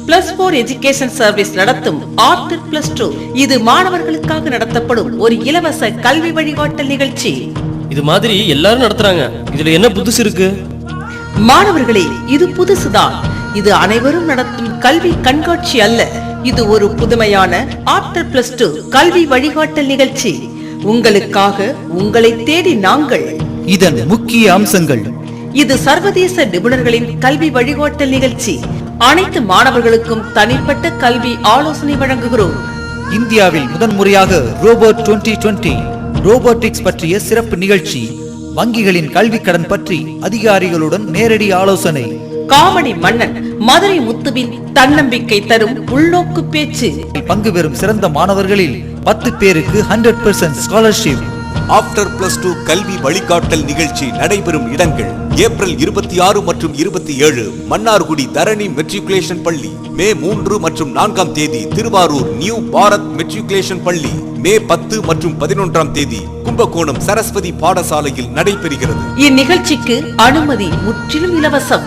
+4 education service நடத்தும் after +2 இது மாணவர்களுக்காக நடத்தப்படும் ஒரு இலவச கல்வி வழிகாட்டல் நிகழ்ச்சி. இது மாதிரி எல்லாரும் நடத்துறாங்க, இதுல என்ன புதுசு இருக்கு? மாணவர்களே, இது புதுசுதான். இது அனைவரும் நடத்தும் கல்வி கண்காட்சி அல்ல, இது ஒரு புதுமையான ஆஃப்டர் +2 கல்வி வழிகாட்டல் நிகழ்ச்சி. உங்களுக்காக, உங்களை தேடி நாங்கள். இதன் முக்கிய அம்சங்கள்: இது சர்வதேச நிபுணர்களின் கல்வி வழிகாட்டல் நிகழ்ச்சி. அனைத்து மாணவர்களுக்கும் தனிப்பட்ட கல்வி ஆலோசனை வழங்குகிறோம். இந்தியாவில் முதன்முறையாக ரோபோட் 2020 ரோபோட்டிக்ஸ் பற்றிய சிறப்பு நிகழ்ச்சி. வங்கிகளின் கல்வி கடன் பற்றி அதிகாரிகளுடன் நேரடி ஆலோசனை. காமெடி மன்னன் மதுரை முத்துவின் தன்னம்பிக்கை தரும் உள்நோக்கு பேச்சு. பங்கு பெறும் சிறந்த மாணவர்களில் 10 பேருக்கு 100% ஸ்காலர்ஷிப். ஆஃப்டர் +2 கல்வி வழிகாட்டல் நிகழ்ச்சி நடைபெறும் இடங்கள்: ஏப்ரல் 26 மற்றும் 27 மன்னார்குடி தரணி மெட்ரிகுலேஷன் பள்ளி, மே 3 மற்றும் 4 தேதி திருவாரூர் நியூ பாரத் மெட்ரிகுலேஷன் பள்ளி, மே 10 மற்றும் 11 தேதி கும்பகோணம் சரஸ்வதி பாடசாலையில் நடைபெறுகிறது. இந்நிகழ்ச்சிக்கு அனுமதி முற்றிலும் இலவசம்.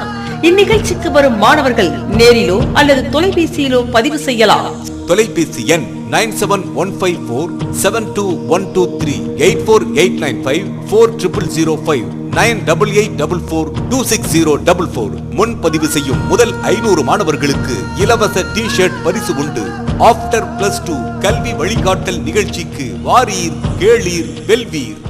இந்நிகழ்ச்சிக்கு வரும் மாணவர்கள் நேரிலோ அல்லது தொலைபேசியிலோ பதிவு செய்யலாம். தொலைபேசி எண் 9715472123 8489540005 9884426044. முன்பதிவு செய்யும் முதல் 500 மாணவர்களுக்கு இலவச டி-ஷர்ட் பரிசு உண்டு. ஆஃப்டர் +2 கல்வி வழிகாட்டல் நிகழ்ச்சிக்கு வாரீர், கேளீர், வெல்வீர்.